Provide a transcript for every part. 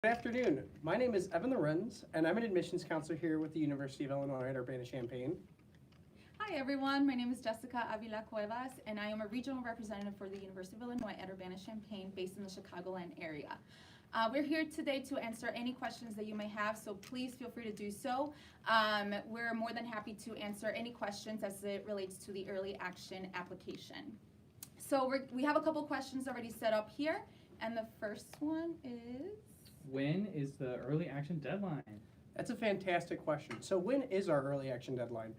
Good afternoon. My name is Evan Lorenz, and I'm an admissions counselor here with the University of Illinois at Urbana-Champaign. Hi everyone, my name is Jessica Avila Cuevas and I am a regional representative for the University of Illinois at Urbana-Champaign based in the Chicagoland area. We're here today to answer any questions that you may have, so please feel free to do so. We're more than happy to answer any questions as it relates to the early action application. So we have a couple questions already set up here, and the first one is... When is the early action deadline? That's a fantastic question. So when is our early action deadline?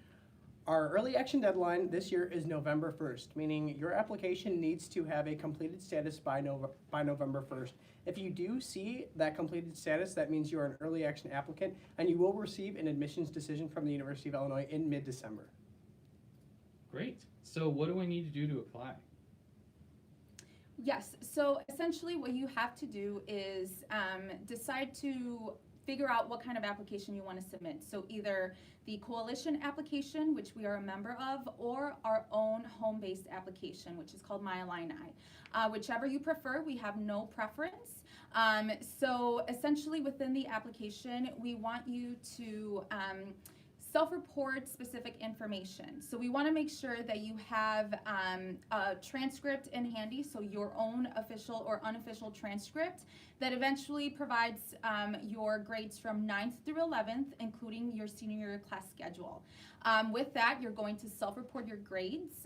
Our early action deadline this year is November 1st, meaning your application needs to have a completed status by November 1st. If you do see that completed status, that means you are an early action applicant, and you will receive an admissions decision from the University of Illinois in mid-December. Great. So what do I need to do to apply? Yes, so essentially what you have to do is decide to figure out what kind of application you want to submit. So either the coalition application, which we are a member of, or our own home-based application, which is called My Illini. Whichever you prefer, we have no preference. So essentially within the application, we want you to self-report specific information. So we want to make sure that you have a transcript in handy, so your own official or unofficial transcript that eventually provides your grades from 9th through 11th, including your senior year class schedule. With that, you're going to self-report your grades,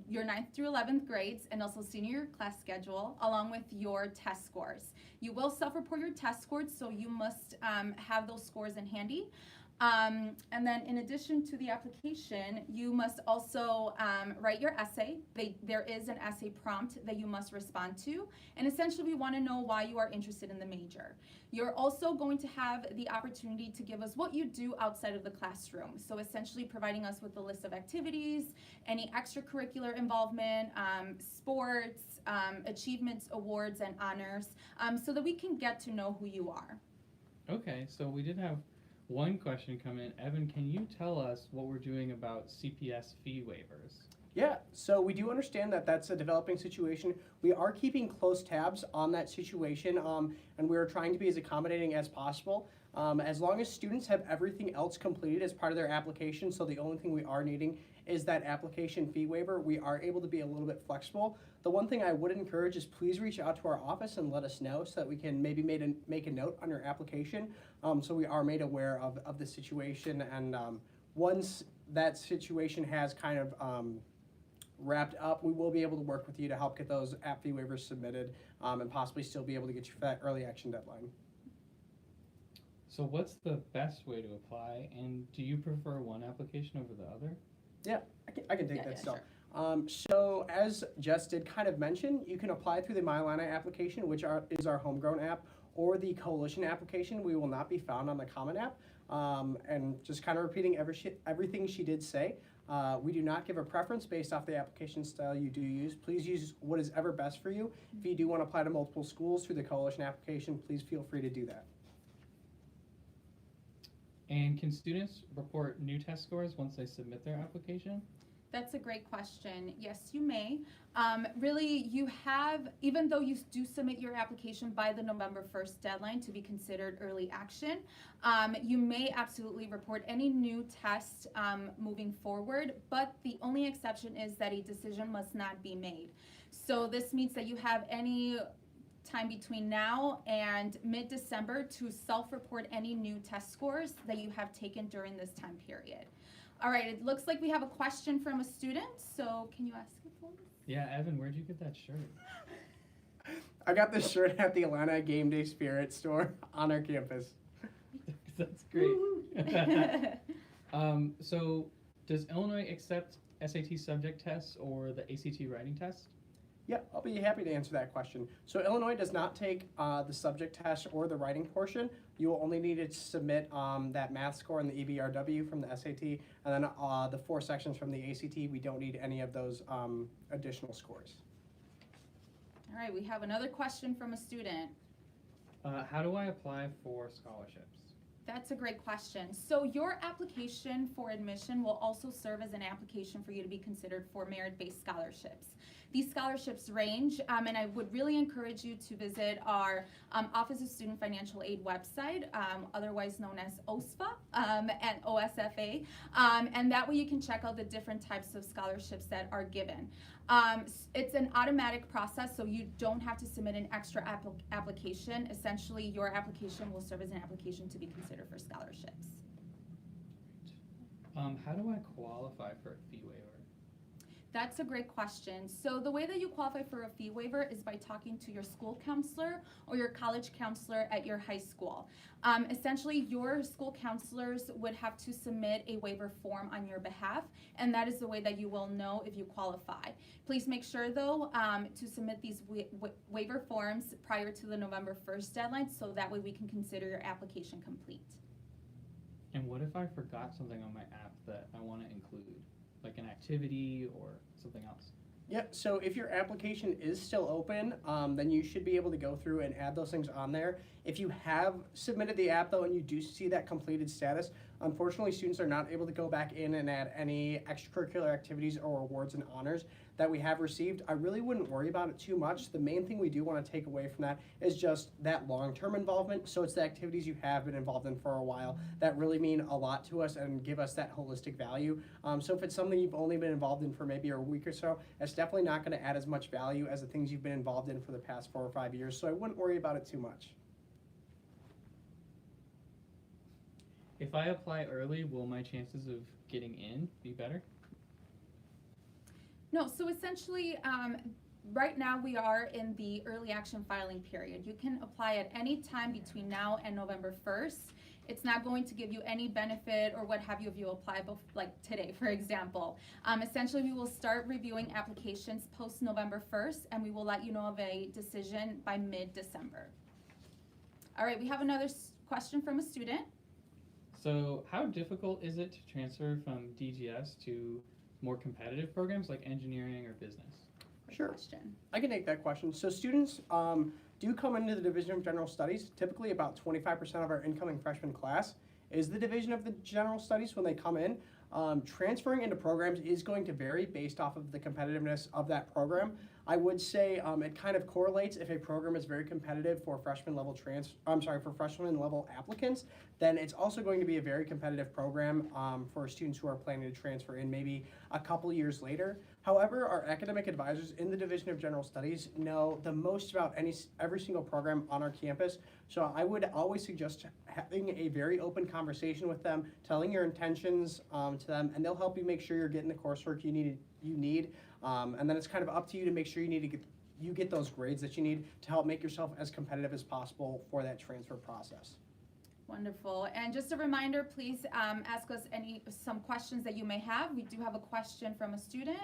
your 9th through 11th grades, and also senior year class schedule, along with your test scores. You will self-report your test scores, so you must have those scores in handy. And then in addition to the application, you must also write your essay. There is an essay prompt that you must respond to. And essentially we want to know why you are interested in the major. You're also going to have the opportunity to give us what you do outside of the classroom. So essentially providing us with a list of activities, any extracurricular involvement, sports, achievements, awards, and honors, so that we can get to know who you are. Okay, so we did have one question come in. Evan, can you tell us what we're doing about CPS fee waivers? Yeah, so we do understand that that's a developing situation. We are keeping close tabs on that situation, and we're trying to be as accommodating as possible. As long as students have everything else completed as part of their application, so the only thing we are needing is that application fee waiver, we are able to be a little bit flexible. The one thing I would encourage is please reach out to our office and let us know so that we can maybe make a note on your application, so we are made aware of the situation. And once that situation has kind of wrapped up, we will be able to work with you to help get those app fee waivers submitted, and possibly still be able to get you for that early action deadline. So what's the best way to apply, and do you prefer one application over the other? Yeah, I can take that still. Sure. So as Jess did kind of mention, you can apply through the My Illini application, which is our homegrown app, or the coalition application. We will not be found on the Common App. And just kind of repeating everything she did say, we do not give a preference based off the application style you do use. Please use what is ever best for you. If you do want to apply to multiple schools through the coalition application, please feel free to do that. And can students report new test scores once they submit their application? That's a great question. Yes, you may. Really, you have, even though you do submit your application by the November 1st deadline to be considered early action, you may absolutely report any new tests moving forward, but the only exception is that a decision must not be made. So this means that you have any time between now and mid-December to self-report any new test scores that you have taken during this time period. All right, it looks like we have a question from a student, so can you ask it, please? Yeah, Evan, where'd you get that shirt? I got this shirt at the Illini Game Day Spirit store on our campus. That's great. So does Illinois accept SAT subject tests or the ACT writing test? Yeah, I'll be happy to answer that question. So Illinois does not take the subject test or the writing portion. You will only need to submit that math score and the EBRW from the SAT, and then the 4 sections from the ACT. We don't need any of those additional scores. All right, we have another question from a student. How do I apply for scholarships? That's a great question. So your application for admission will also serve as an application for you to be considered for merit-based scholarships. These scholarships range, and I would really encourage you to visit our Office of Student Financial Aid website, otherwise known as OSFA and OSFA, and that way you can check out the different types of scholarships that are given. It's an automatic process, so you don't have to submit an extra application. Essentially, your application will serve as an application to be considered for scholarships. How do I qualify for a fee waiver? That's a great question. So the way that you qualify for a fee waiver is by talking to your school counselor or your college counselor at your high school. Essentially, your school counselors would have to submit a waiver form on your behalf, and that is the way that you will know if you qualify. Please make sure, though, to submit these waiver forms prior to the November 1st deadline, so that way we can consider your application complete. And what if I forgot something on my app that I want to include? Like an activity or something else? Yep, so if your application is still open, then you should be able to go through and add those things on there. If you have submitted the app though and you do see that completed status, unfortunately students are not able to go back in and add any extracurricular activities or awards and honors that we have received. I really wouldn't worry about it too much. The main thing we do want to take away from that is just that long-term involvement. So it's the activities you have been involved in for a while that really mean a lot to us and give us that holistic value. So if it's something you've only been involved in for maybe a week or so, it's definitely not going to add as much value as the things you've been involved in for the past 4 or 5 years. So I wouldn't worry about it too much. If I apply early, will my chances of getting in be better? No, so essentially, right now we are in the early action filing period. You can apply at any time between now and November 1st. It's not going to give you any benefit or what have you if you apply like today, for example. Essentially, we will start reviewing applications post November 1st, and we will let you know of a decision by mid-December. All right, we have another question from a student. So how difficult is it to transfer from DGS to more competitive programs like engineering or business? Great Sure. question. I can take that question. So students do come into the Division of General Studies. Typically about 25% of our incoming freshman class is the Division of the General Studies when they come in. Transferring into programs is going to vary based off of the competitiveness of that program. I would say it kind of correlates. If a program is very competitive for freshman level for freshman level applicants, then it's also going to be a very competitive program for students who are planning to transfer in maybe a couple years later. However, our academic advisors in the Division of General Studies know the most about every single program on our campus. So I would always suggest having a very open conversation with them, telling your intentions to them, and they'll help you make sure you're getting the coursework you need. And then it's kind of up to you to make sure you get those grades that you need to help make yourself as competitive as possible for that transfer process. Wonderful. And just a reminder, please ask us some questions that you may have. We do have a question from a student.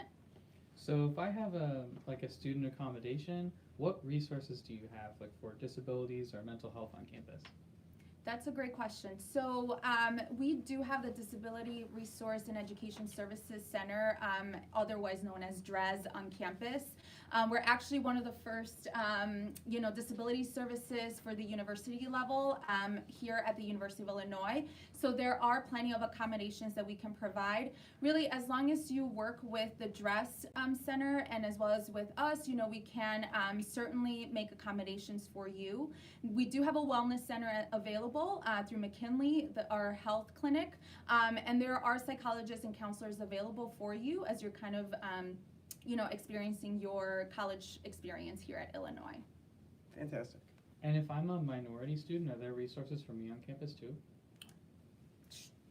So if I have a student accommodation, what resources do you have for disabilities or mental health on campus? That's a great question. So we do have the Disability Resource and Education Services Center, otherwise known as DRES, on campus. We're actually one of the first, disability services for the university level here at the University of Illinois. So there are plenty of accommodations that we can provide. Really, as long as you work with the DRES Center and as well as with us, we can certainly make accommodations for you. We do have a wellness center available through McKinley, our health clinic, and there are psychologists and counselors available for you as you're kind of experiencing your college experience here at Illinois. Fantastic. And if I'm a minority student, are there resources for me on campus too?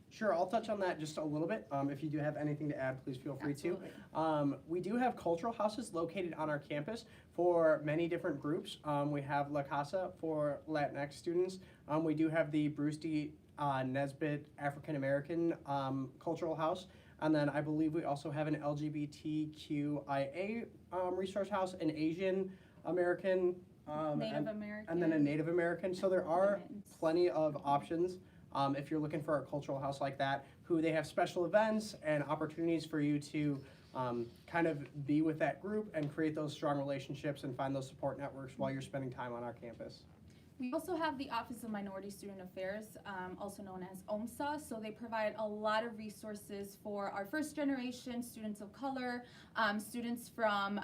Sure, I'll touch on that just a little bit. If you do have anything to add, please feel free Absolutely. to. We do have cultural houses located on our campus for many different groups. We have La Casa for Latinx students. We do have the Bruce D. Nesbitt African American Cultural House. And then I believe we also have an LGBTQIA resource house, an Asian American, Native American. and then a Native American. So there are Women's. plenty of options. If you're looking for a cultural house like that, they have special events and opportunities for you to kind of be with that group and create those strong relationships and find those support networks while you're spending time on our campus. We also have the Office of Minority Student Affairs, also known as OMSA. So they provide a lot of resources for our first generation students of color, students from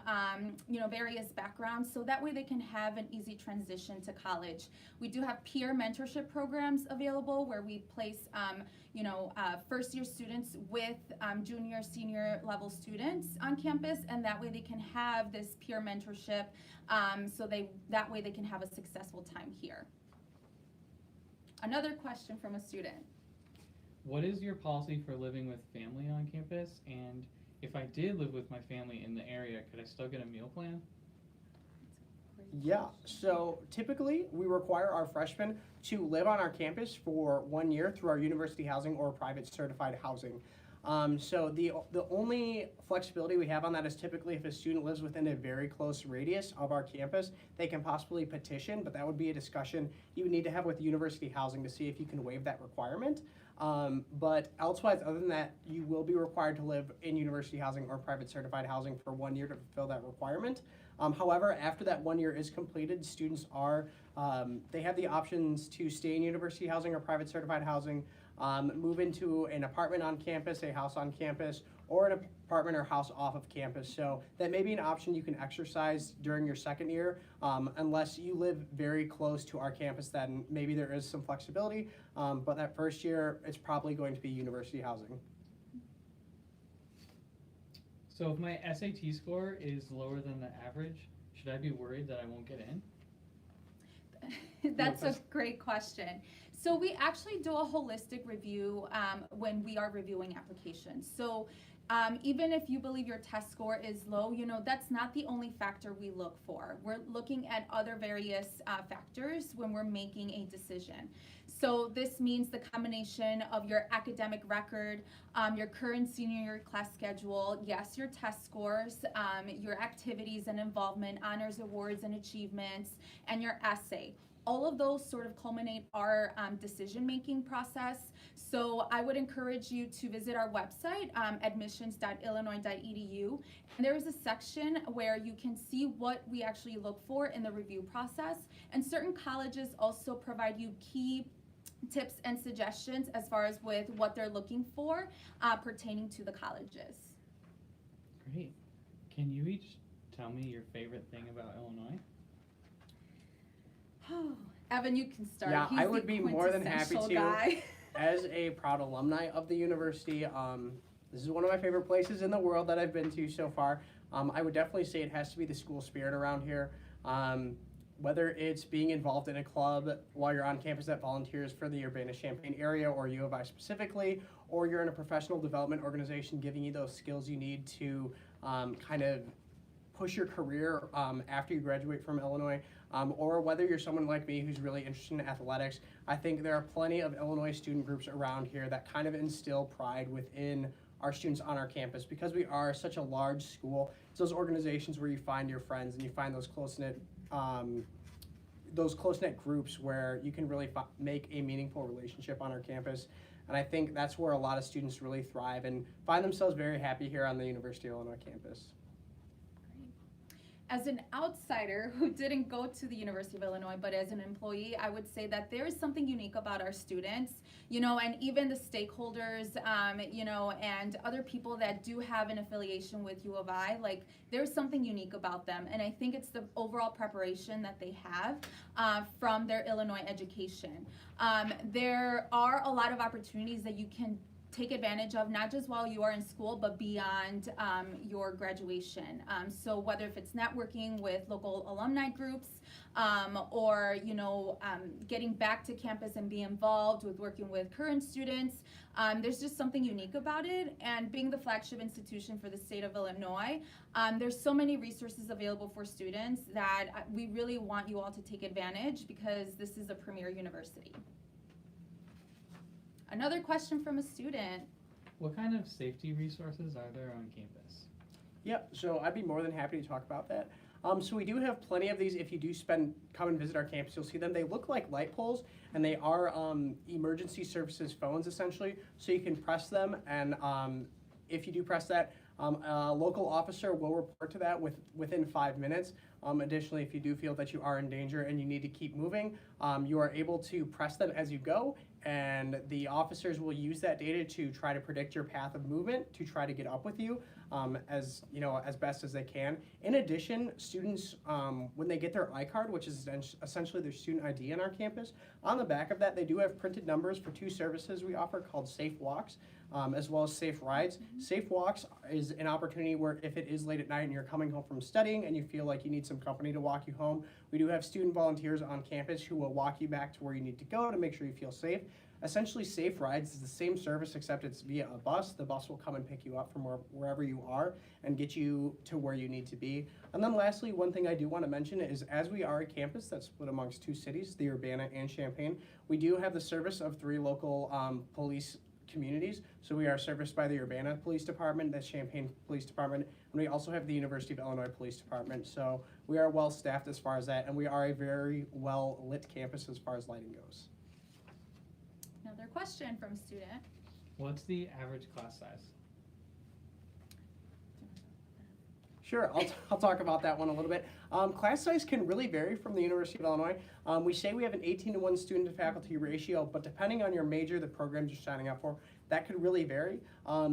various backgrounds, so that way they can have an easy transition to college. We do have peer mentorship programs available where we place first year students with junior, senior level students on campus, and that way they can have this peer mentorship, that way they can have a successful time here. Another question from a student. What is your policy for living with family on campus? And if I did live with my family in the area, could I still get a meal plan? Yeah, so typically we require our freshmen to live on our campus for 1 year through our university housing or private certified housing. So the only flexibility we have on that is typically if a student lives within a very close radius of our campus, they can possibly petition, but that would be a discussion you would need to have with university housing to see if you can waive that requirement. But elsewise, other than that, you will be required to live in university housing or private certified housing for 1 year to fulfill that requirement. However, after that 1 year is completed, students they have the options to stay in university housing or private certified housing, move into an apartment on campus, a house on campus, or an apartment or house off of campus. So that may be an option you can exercise during your second year, unless you live very close to our campus, then maybe there is some flexibility, but that first year, it's probably going to be university housing. So if my SAT score is lower than the average, should I be worried that I won't get in? That's a great question. So we actually do a holistic review when we are reviewing applications. So even if you believe your test score is low, that's not the only factor we look for. We're looking at other various factors when we're making a decision. So this means the combination of your academic record, your current senior year class schedule, yes, your test scores, your activities and involvement, honors, awards, and achievements, and your essay. All of those sort of culminate our decision-making process. So I would encourage you to visit our website, admissions.illinois.edu. And there is a section where you can see what we actually look for in the review process. And certain colleges also provide you key tips and suggestions as far as with what they're looking for pertaining to the colleges. Great. Can you each tell me your favorite thing about Illinois? Evan, you can start. Yeah, He's I would be more than happy quintessential to. guy. As a proud alumni of the university, this is one of my favorite places in the world that I've been to so far. I would definitely say it has to be the school spirit around here. Whether it's being involved in a club while you're on campus that volunteers for the Urbana-Champaign area or U of I specifically, or you're in a professional development organization giving you those skills you need to kind of push your career after you graduate from Illinois, or whether you're someone like me who's really interested in athletics. I think there are plenty of Illinois student groups around here that kind of instill pride within our students on our campus because we are such a large school. It's those organizations where you find your friends and you find those close-knit groups where you can really make a meaningful relationship on our campus. And I think that's where a lot of students really thrive and find themselves very happy here on the University of Illinois campus. As an outsider who didn't go to the University of Illinois, but as an employee, I would say that there is something unique about our students, and even the stakeholders, and other people that do have an affiliation with U of I, like there's something unique about them. And I think it's the overall preparation that they have from their Illinois education. There are a lot of opportunities that you can take advantage of, not just while you are in school, but beyond your graduation. So whether if it's networking with local alumni groups, or getting back to campus and be involved with working with current students, there's just something unique about it. And being the flagship institution for the state of Illinois, there's so many resources available for students that we really want you all to take advantage because this is a premier university. Another question from a student. What kind of safety resources are there on campus? Yep, so I'd be more than happy to talk about that. So we do have plenty of these. If you do come and visit our campus, you'll see them. They look like light poles, and they are emergency services phones, essentially. So you can press them, and if you do press that, A local officer will report to that within 5 minutes. Additionally, if you do feel that you are in danger and you need to keep moving, you are able to press them as you go, and the officers will use that data to try to predict your path of movement to try to get up with you as best as they can. In addition, students, when they get their iCard, which is essentially their student ID on our campus, on the back of that they do have printed numbers for 2 services we offer called Safe Walks, as well as Safe Rides. Safe Walks is an opportunity where if it is late at night and you're coming home from studying and you feel like you need some company to walk you home, we do have student volunteers on campus who will walk you back to where you need to go to make sure you feel safe. Essentially, Safe Rides is the same service except it's via a bus. The bus will come and pick you up from wherever you are and get you to where you need to be. And then lastly, one thing I do want to mention is as we are a campus that's split amongst 2 cities, the Urbana and Champaign, we do have the service of 3 local police communities. So we are serviced by the Urbana Police Department, the Champaign Police Department, and we also have the University of Illinois Police Department. So we are well staffed as far as that, and we are a very well lit campus as far as lighting goes. Another question from a student. What's the average class size? Sure, I'll talk about that one a little bit. Class size can really vary from the University of Illinois. We say we have an 18-to-1 student to faculty ratio, but depending on your major, the programs you're signing up for, that could really vary.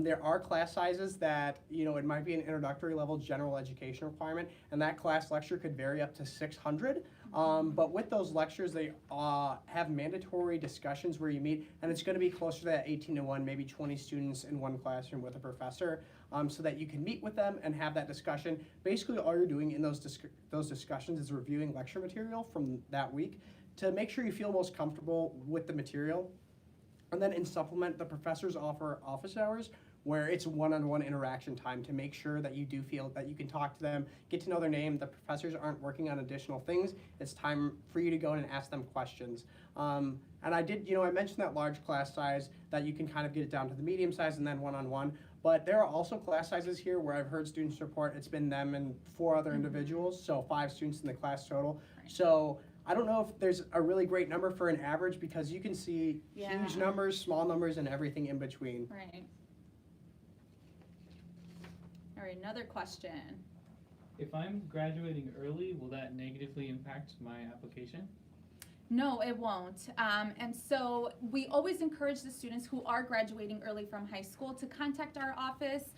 There are class sizes that, it might be an introductory level general education requirement, and that class lecture could vary up to 600. But with those lectures, they have mandatory discussions where you meet, and it's going to be closer to that 18-to-1, maybe 20 students in one classroom with a professor, so that you can meet with them and have that discussion. Basically, all you're doing in those discussions is reviewing lecture material from that week to make sure you feel most comfortable with the material. And then in supplement, the professors offer office hours where it's one-on-one interaction time to make sure that you do feel that you can talk to them, get to know their name. The professors aren't working on additional things. It's time for you to go in and ask them questions. And I mentioned that large class size, that you can kind of get it down to the medium size and then one-on-one. But there are also class sizes here where I've heard students report it's been them and 4 other individuals, so 5 students in the class total. Right. So I don't know if there's a really great number for an average because you can see huge numbers, small numbers, and everything in between. Right. All right, another question. If I'm graduating early, will that negatively impact my application? No, it won't. And so we always encourage the students who are graduating early from high school to contact our office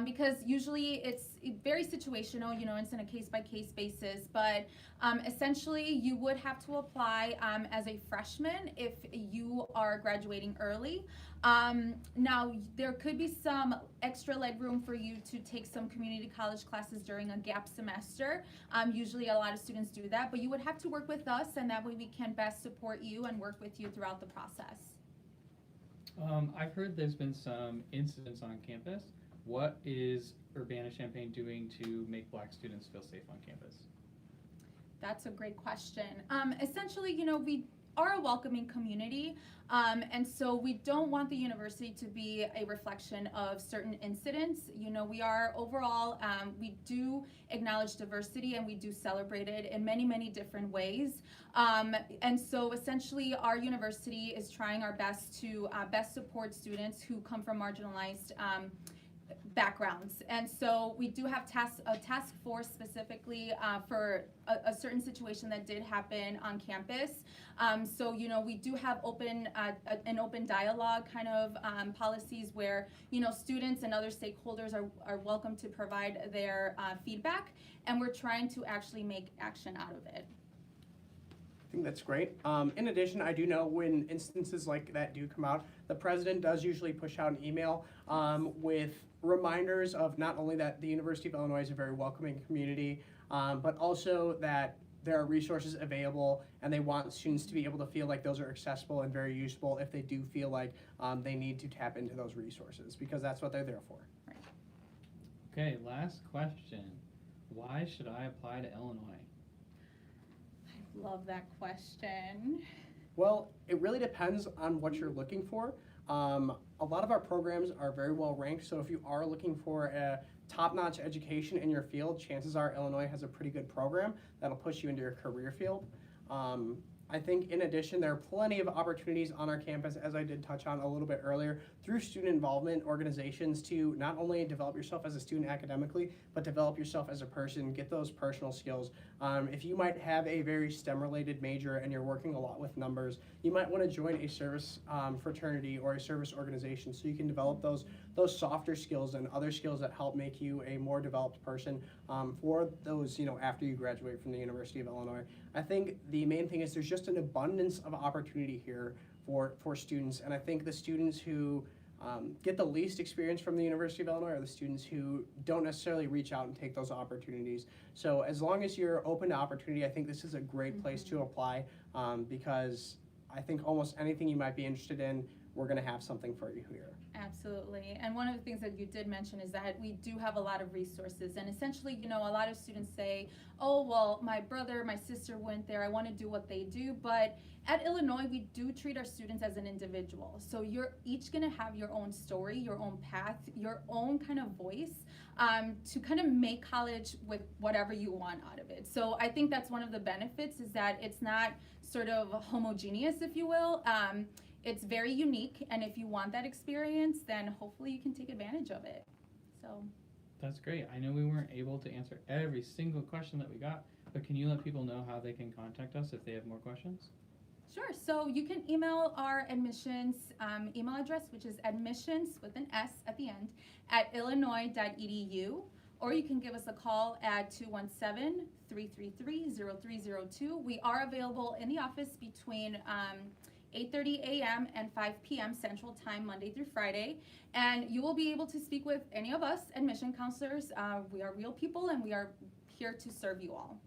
because usually it's very situational, it's in a case-by-case basis. But essentially, you would have to apply as a freshman if you are graduating early. Now, there could be some extra leg room for you to take some community college classes during a gap semester. Usually a lot of students do that, but you would have to work with us, and that way we can best support you and work with you throughout the process. I've heard there's been some incidents on campus. What is Urbana-Champaign doing to make Black students feel safe on campus? That's a great question. Essentially, we are a welcoming community, and so we don't want the university to be a reflection of certain incidents. We are overall, we do acknowledge diversity and we do celebrate it in many, many different ways. And so essentially our university is trying our best to best support students who come from marginalized backgrounds. And so we do have a task force specifically for a certain situation that did happen on campus. So we do have an open dialogue kind of policies where students and other stakeholders are welcome to provide their feedback, and we're trying to actually make action out of it. I think that's great. In addition, I do know when instances like that do come out, the president does usually push out an email with reminders of not only that the University of Illinois is a very welcoming community, but also that there are resources available and they want students to be able to feel like those are accessible and very useful if they do feel like they need to tap into those resources, because that's what they're there for. Right. Okay, last question. Why should I apply to Illinois? I love that question. Well, it really depends on what you're looking for. A lot of our programs are very well ranked, so if you are looking for a top-notch education in your field, chances are Illinois has a pretty good program that'll push you into your career field. I think in addition, there are plenty of opportunities on our campus, as I did touch on a little bit earlier, through student involvement organizations to not only develop yourself as a student academically, but develop yourself as a person, get those personal skills. If you might have a very STEM-related major and you're working a lot with numbers, you might want to join a service fraternity or a service organization so you can develop those softer skills and other skills that help make you a more developed person for those, after you graduate from the University of Illinois. I think the main thing is there's just an abundance of opportunity here for students, and I think the students who get the least experience from the University of Illinois are the students who don't necessarily reach out and take those opportunities. So as long as you're open to opportunity, I think this is a great place to apply because I think almost anything you might be interested in, we're going to have something for you here. Absolutely. And one of the things that you did mention is that we do have a lot of resources. And essentially, a lot of students say, oh, well, my brother, my sister went there. I want to do what they do. But at Illinois, we do treat our students as an individual. So you're each going to have your own story, your own path, your own kind of voice to kind of make college with whatever you want out of it. So I think that's one of the benefits is that it's not sort of homogeneous, if you will. It's very unique, and if you want that experience, then hopefully you can take advantage of it. So That's great. I know we weren't able to answer every single question that we got, but can you let people know how they can contact us if they have more questions? sure, so you can email our admissions email address, which is admissions with an S at the end, at illinois.edu, or you can give us a call at 217-333-0302. We are available in the office between 8:30 a.m. and 5 p.m. Central Time, Monday through Friday. And you will be able to speak with any of us admission counselors. We are real people and we are here to serve you all.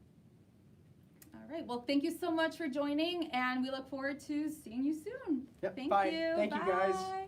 All right, well, thank you so much for joining and we look forward to seeing you soon. Yep, Thank bye. you. Thank you, guys. Bye.